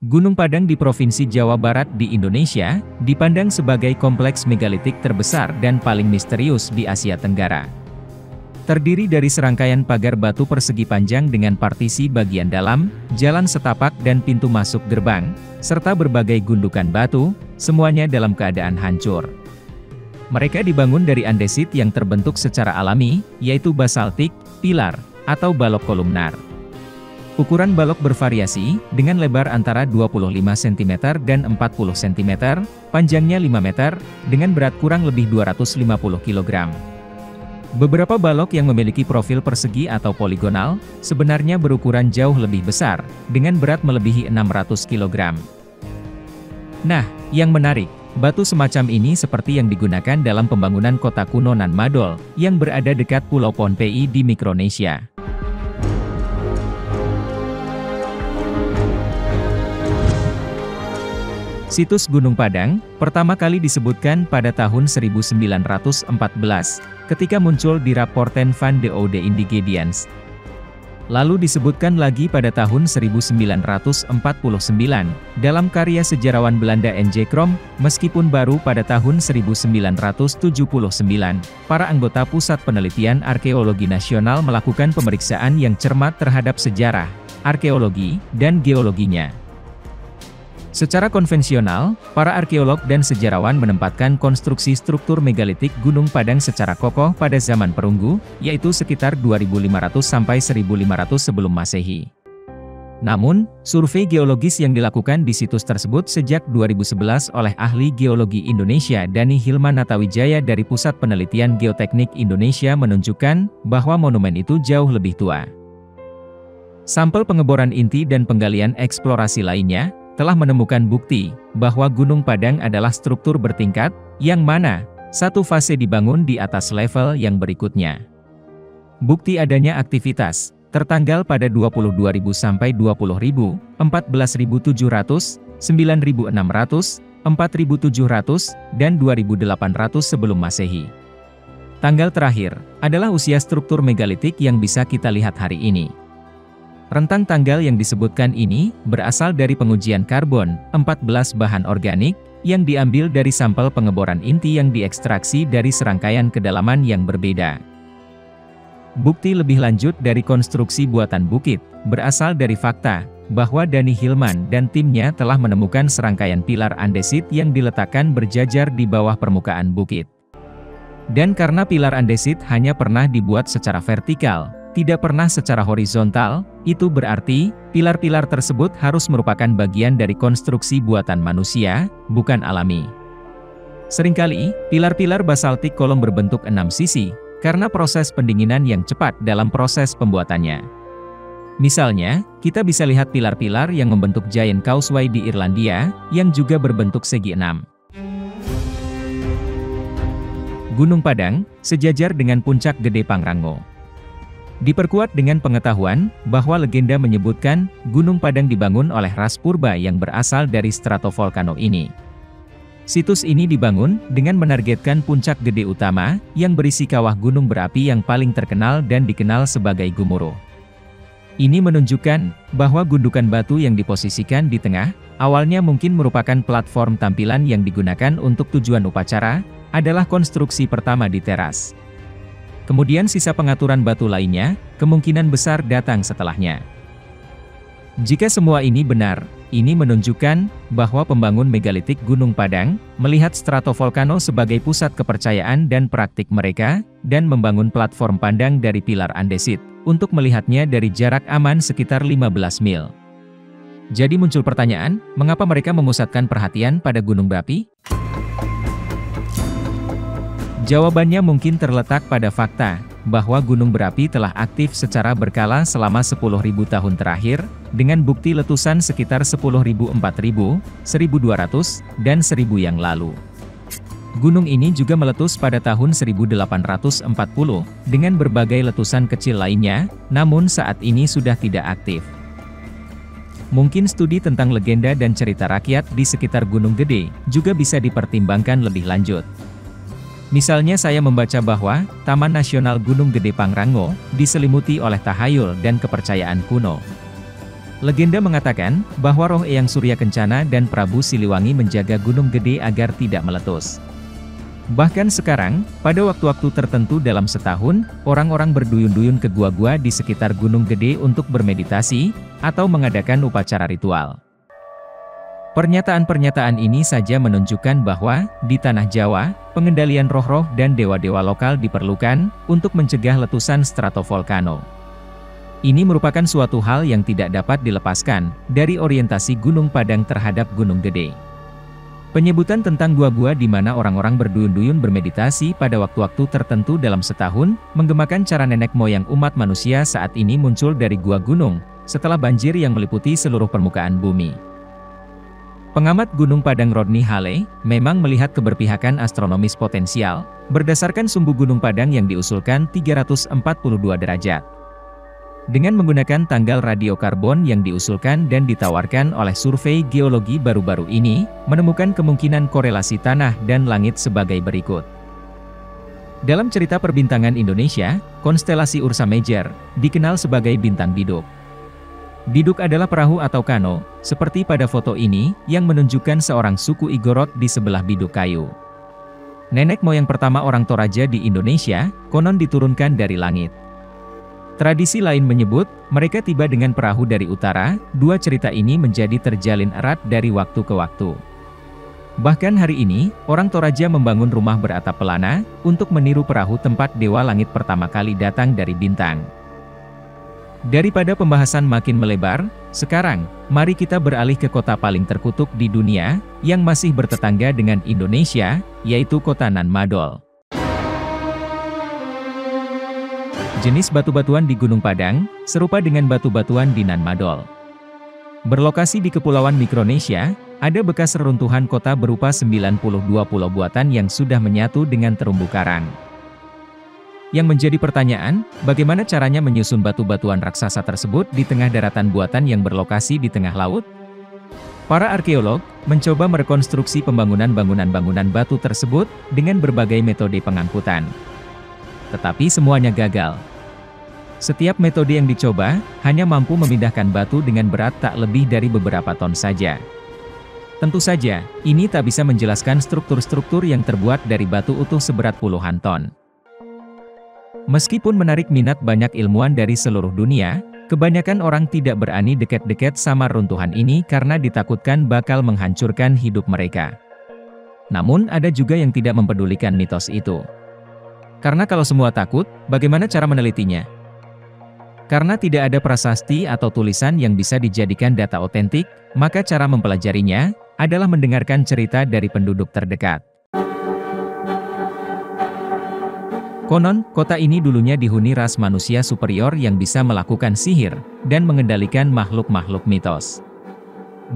Gunung Padang di Provinsi Jawa Barat di Indonesia, dipandang sebagai kompleks megalitik terbesar dan paling misterius di Asia Tenggara. Terdiri dari serangkaian pagar batu persegi panjang dengan partisi bagian dalam, jalan setapak dan pintu masuk gerbang, serta berbagai gundukan batu, semuanya dalam keadaan hancur. Mereka dibangun dari andesit yang terbentuk secara alami, yaitu basaltik, pilar, atau balok kolumnar. Ukuran balok bervariasi, dengan lebar antara 25 cm dan 40 cm, panjangnya 5 meter, dengan berat kurang lebih 250 kg. Beberapa balok yang memiliki profil persegi atau poligonal, sebenarnya berukuran jauh lebih besar, dengan berat melebihi 600 kg. Nah, yang menarik, batu semacam ini seperti yang digunakan dalam pembangunan kota kuno Nan Madol, yang berada dekat Pulau Pohnpei di Mikronesia. Situs Gunung Padang, pertama kali disebutkan pada tahun 1914, ketika muncul di Rapporten van de Oude Indigediens. Lalu disebutkan lagi pada tahun 1949, dalam karya sejarawan Belanda N.J. Krom, meskipun baru pada tahun 1979, para anggota Pusat Penelitian Arkeologi Nasional melakukan pemeriksaan yang cermat terhadap sejarah, arkeologi, dan geologinya. Secara konvensional, para arkeolog dan sejarawan menempatkan konstruksi struktur megalitik Gunung Padang secara kokoh pada zaman perunggu, yaitu sekitar 2500 sampai 1500 sebelum Masehi. Namun, survei geologis yang dilakukan di situs tersebut sejak 2011 oleh ahli geologi Indonesia Dani Hilman Natawijaya dari Pusat Penelitian Geoteknik Indonesia menunjukkan bahwa monumen itu jauh lebih tua. Sampel pengeboran inti dan penggalian eksplorasi lainnya telah menemukan bukti bahwa Gunung Padang adalah struktur bertingkat, yang mana satu fase dibangun di atas level yang berikutnya. Bukti adanya aktivitas tertanggal pada 22.000 sampai 20.000, 14.700, 9.600, 4.700, dan 2.800 sebelum Masehi. Tanggal terakhir adalah usia struktur megalitik yang bisa kita lihat hari ini. Rentang tanggal yang disebutkan ini berasal dari pengujian karbon, 14 bahan organik, yang diambil dari sampel pengeboran inti yang diekstraksi dari serangkaian kedalaman yang berbeda. Bukti lebih lanjut dari konstruksi buatan bukit, berasal dari fakta, bahwa Dani Hilman dan timnya telah menemukan serangkaian pilar andesit yang diletakkan berjajar di bawah permukaan bukit. Dan karena pilar andesit hanya pernah dibuat secara vertikal, tidak pernah secara horizontal, itu berarti, pilar-pilar tersebut harus merupakan bagian dari konstruksi buatan manusia, bukan alami. Seringkali, pilar-pilar basaltik kolom berbentuk 6 sisi, karena proses pendinginan yang cepat dalam proses pembuatannya. Misalnya, kita bisa lihat pilar-pilar yang membentuk Giant Causeway di Irlandia, yang juga berbentuk segi 6. Gunung Padang, sejajar dengan puncak Gede Pangrango. Diperkuat dengan pengetahuan bahwa legenda menyebutkan Gunung Padang dibangun oleh ras purba yang berasal dari stratovolcano ini. Situs ini dibangun dengan menargetkan puncak gede utama yang berisi kawah gunung berapi yang paling terkenal dan dikenal sebagai Gumuruh. Ini menunjukkan bahwa gundukan batu yang diposisikan di tengah, awalnya mungkin merupakan platform tampilan yang digunakan untuk tujuan upacara, adalah konstruksi pertama di teras. Kemudian sisa pengaturan batu lainnya, kemungkinan besar datang setelahnya. Jika semua ini benar, ini menunjukkan bahwa pembangun megalitik Gunung Padang melihat stratovolcano sebagai pusat kepercayaan dan praktik mereka, dan membangun platform pandang dari pilar andesit, untuk melihatnya dari jarak aman sekitar 15 mil. Jadi muncul pertanyaan, mengapa mereka memusatkan perhatian pada gunung berapi? Jawabannya mungkin terletak pada fakta, bahwa gunung berapi telah aktif secara berkala selama 10.000 tahun terakhir, dengan bukti letusan sekitar 10.000, 4.000, 1.200, dan 1.000 yang lalu. Gunung ini juga meletus pada tahun 1840, dengan berbagai letusan kecil lainnya, namun saat ini sudah tidak aktif. Mungkin studi tentang legenda dan cerita rakyat di sekitar Gunung Gede, juga bisa dipertimbangkan lebih lanjut. Misalnya saya membaca bahwa, Taman Nasional Gunung Gede Pangrango, diselimuti oleh tahayul dan kepercayaan kuno. Legenda mengatakan bahwa roh Eyang Surya Kencana dan Prabu Siliwangi menjaga Gunung Gede agar tidak meletus. Bahkan sekarang, pada waktu-waktu tertentu dalam setahun, orang-orang berduyun-duyun ke gua-gua di sekitar Gunung Gede untuk bermeditasi, atau mengadakan upacara ritual. Pernyataan-pernyataan ini saja menunjukkan bahwa, di Tanah Jawa, pengendalian roh-roh dan dewa-dewa lokal diperlukan, untuk mencegah letusan stratovolcano. Ini merupakan suatu hal yang tidak dapat dilepaskan, dari orientasi Gunung Padang terhadap Gunung Gede. Penyebutan tentang gua-gua di mana orang-orang berduyun-duyun bermeditasi pada waktu-waktu tertentu dalam setahun, menggemakan cara nenek moyang umat manusia saat ini muncul dari gua gunung, setelah banjir yang meliputi seluruh permukaan bumi. Pengamat Gunung Padang Rodney Hale, memang melihat keberpihakan astronomis potensial, berdasarkan sumbu Gunung Padang yang diusulkan 342 derajat. Dengan menggunakan tanggal radiokarbon yang diusulkan dan ditawarkan oleh survei geologi baru-baru ini, menemukan kemungkinan korelasi tanah dan langit sebagai berikut. Dalam cerita perbintangan Indonesia, konstelasi Ursa Major dikenal sebagai bintang biduk. Biduk adalah perahu atau kano, seperti pada foto ini, yang menunjukkan seorang suku Igorot di sebelah biduk kayu. Nenek moyang pertama orang Toraja di Indonesia, konon diturunkan dari langit. Tradisi lain menyebut, mereka tiba dengan perahu dari utara. Dua cerita ini menjadi terjalin erat dari waktu ke waktu. Bahkan hari ini, orang Toraja membangun rumah beratap pelana, untuk meniru perahu tempat Dewa Langit pertama kali datang dari bintang. Daripada pembahasan makin melebar, sekarang, mari kita beralih ke kota paling terkutuk di dunia, yang masih bertetangga dengan Indonesia, yaitu kota Nan Madol. Jenis batu-batuan di Gunung Padang, serupa dengan batu-batuan di Nan Madol. Berlokasi di Kepulauan Mikronesia, ada bekas reruntuhan kota berupa 92 pulau buatan yang sudah menyatu dengan terumbu karang. Yang menjadi pertanyaan, bagaimana caranya menyusun batu-batuan raksasa tersebut di tengah daratan buatan yang berlokasi di tengah laut? Para arkeolog mencoba merekonstruksi pembangunan bangunan-bangunan batu tersebut dengan berbagai metode pengangkutan. Tetapi semuanya gagal. Setiap metode yang dicoba, hanya mampu memindahkan batu dengan berat tak lebih dari beberapa ton saja. Tentu saja, ini tak bisa menjelaskan struktur-struktur yang terbuat dari batu utuh seberat puluhan ton. Meskipun menarik minat banyak ilmuwan dari seluruh dunia, kebanyakan orang tidak berani dekat-dekat sama runtuhan ini karena ditakutkan bakal menghancurkan hidup mereka. Namun ada juga yang tidak mempedulikan mitos itu. Karena kalau semua takut, bagaimana cara menelitinya? Karena tidak ada prasasti atau tulisan yang bisa dijadikan data otentik, maka cara mempelajarinya adalah mendengarkan cerita dari penduduk terdekat. Konon, kota ini dulunya dihuni ras manusia superior yang bisa melakukan sihir dan mengendalikan makhluk-makhluk mitos.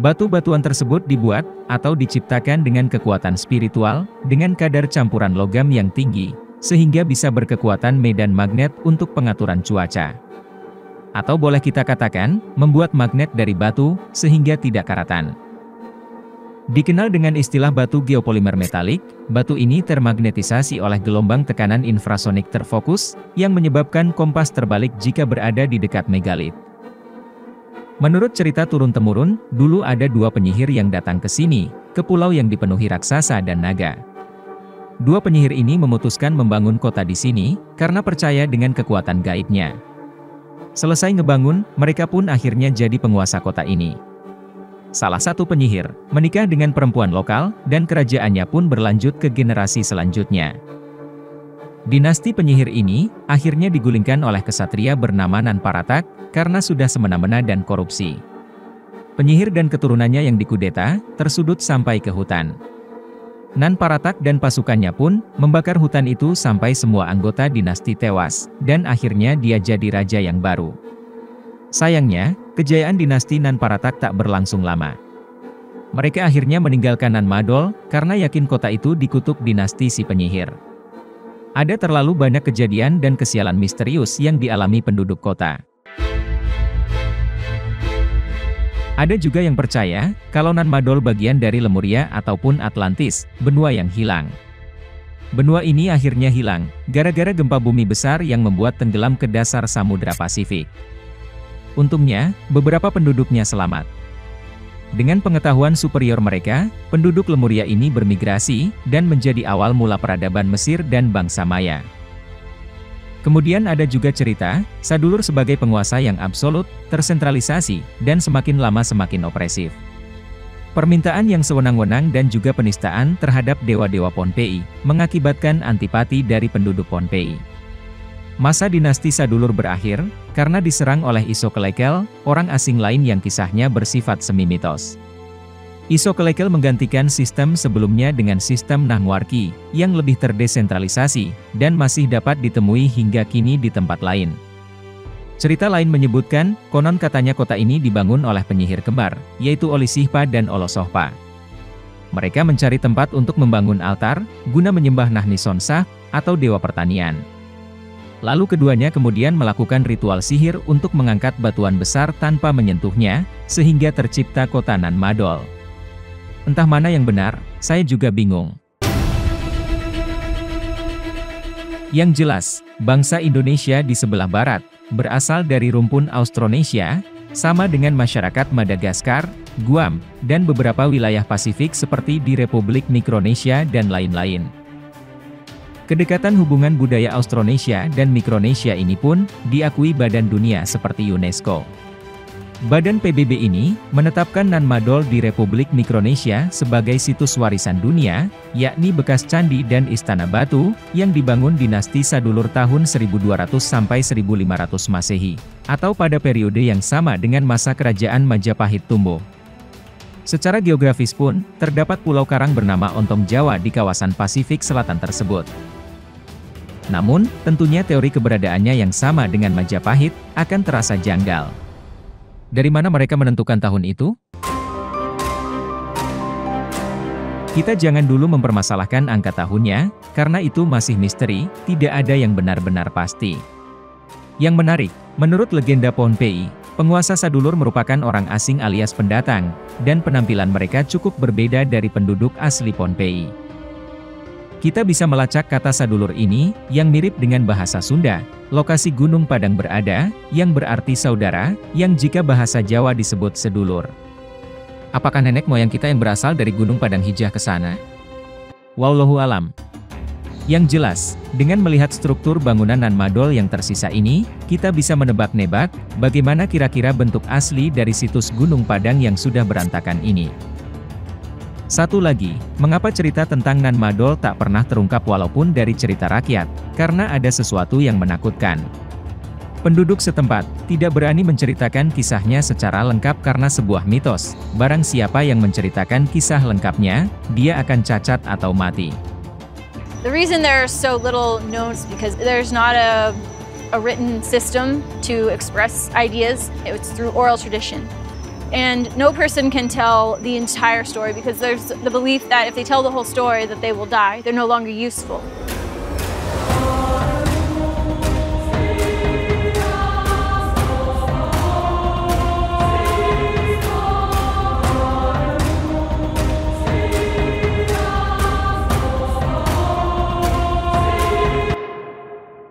Batu-batuan tersebut dibuat atau diciptakan dengan kekuatan spiritual, dengan kadar campuran logam yang tinggi, sehingga bisa berkekuatan medan magnet untuk pengaturan cuaca. Atau boleh kita katakan, membuat magnet dari batu, sehingga tidak karatan. Dikenal dengan istilah batu geopolimer metalik, batu ini termagnetisasi oleh gelombang tekanan infrasonik terfokus, yang menyebabkan kompas terbalik jika berada di dekat megalit. Menurut cerita turun-temurun, dulu ada dua penyihir yang datang ke sini, ke pulau yang dipenuhi raksasa dan naga. Dua penyihir ini memutuskan membangun kota di sini, karena percaya dengan kekuatan gaibnya. Selesai ngebangun, mereka pun akhirnya jadi penguasa kota ini. Salah satu penyihir menikah dengan perempuan lokal, dan kerajaannya pun berlanjut ke generasi selanjutnya. Dinasti penyihir ini akhirnya digulingkan oleh kesatria bernama Nan Paratak karena sudah semena-mena dan korupsi. Penyihir dan keturunannya yang dikudeta tersudut sampai ke hutan. Nan Paratak dan pasukannya pun membakar hutan itu sampai semua anggota dinasti tewas, dan akhirnya dia jadi raja yang baru. Sayangnya, kejayaan dinasti Nan Paratak tak berlangsung lama. Mereka akhirnya meninggalkan Nan Madol, karena yakin kota itu dikutuk dinasti si penyihir. Ada terlalu banyak kejadian dan kesialan misterius yang dialami penduduk kota. Ada juga yang percaya, kalau Nan Madol bagian dari Lemuria ataupun Atlantis, benua yang hilang. Benua ini akhirnya hilang, gara-gara gempa bumi besar yang membuat tenggelam ke dasar Samudra Pasifik. Untungnya, beberapa penduduknya selamat. Dengan pengetahuan superior mereka, penduduk Lemuria ini bermigrasi, dan menjadi awal mula peradaban Mesir dan bangsa Maya. Kemudian ada juga cerita, Sadulur sebagai penguasa yang absolut, tersentralisasi, dan semakin lama semakin opresif. Permintaan yang sewenang-wenang dan juga penistaan terhadap dewa-dewa Pohnpei, mengakibatkan antipati dari penduduk Pohnpei. Masa dinasti Sadulur berakhir, karena diserang oleh Isokelekel, orang asing lain yang kisahnya bersifat semi-mitos. Isokelekel menggantikan sistem sebelumnya dengan sistem Nahmuarki, yang lebih terdesentralisasi, dan masih dapat ditemui hingga kini di tempat lain. Cerita lain menyebutkan, konon katanya kota ini dibangun oleh penyihir kembar, yaitu Olisihpa dan Olosohpa. Mereka mencari tempat untuk membangun altar, guna menyembah Nahnisonsah, atau dewa pertanian. Lalu keduanya kemudian melakukan ritual sihir untuk mengangkat batuan besar tanpa menyentuhnya, sehingga tercipta kota Nan Madol. Entah mana yang benar, saya juga bingung. Yang jelas, bangsa Indonesia di sebelah barat, berasal dari rumpun Austronesia, sama dengan masyarakat Madagaskar, Guam, dan beberapa wilayah Pasifik seperti di Republik Mikronesia dan lain-lain. Kedekatan hubungan budaya Austronesia dan Mikronesia ini pun diakui Badan Dunia seperti UNESCO. Badan PBB ini menetapkan Nan Madol di Republik Mikronesia sebagai situs warisan dunia, yakni bekas candi dan istana batu yang dibangun dinasti Sadulur tahun 1200 sampai 1500 Masehi, atau pada periode yang sama dengan masa kerajaan Majapahit tumbuh. Secara geografis pun, terdapat pulau karang bernama Ontong Jawa di kawasan Pasifik Selatan tersebut. Namun, tentunya teori keberadaannya yang sama dengan Majapahit, akan terasa janggal. Dari mana mereka menentukan tahun itu? Kita jangan dulu mempermasalahkan angka tahunnya, karena itu masih misteri, tidak ada yang benar-benar pasti. Yang menarik, menurut legenda Pohnpei, penguasa Sadulur merupakan orang asing alias pendatang, dan penampilan mereka cukup berbeda dari penduduk asli Pohnpei. Kita bisa melacak kata Sadulur ini, yang mirip dengan bahasa Sunda, lokasi Gunung Padang berada, yang berarti saudara, yang jika bahasa Jawa disebut sedulur. Apakah nenek moyang kita yang berasal dari Gunung Padang hijrah ke sana? Wallahu alam. Yang jelas, dengan melihat struktur bangunan Nan Madol yang tersisa ini, kita bisa menebak-nebak, bagaimana kira-kira bentuk asli dari situs Gunung Padang yang sudah berantakan ini. Satu lagi, mengapa cerita tentang Nan Madol tak pernah terungkap walaupun dari cerita rakyat? Karena ada sesuatu yang menakutkan. Penduduk setempat tidak berani menceritakan kisahnya secara lengkap karena sebuah mitos. Barang siapa yang menceritakan kisah lengkapnya, dia akan cacat atau mati. The reason there's so little known is because there's not a written system to express ideas. It's through oral tradition. And no person can tell the entire story because there's the belief that if they tell the whole story that they will die. They're no longer useful.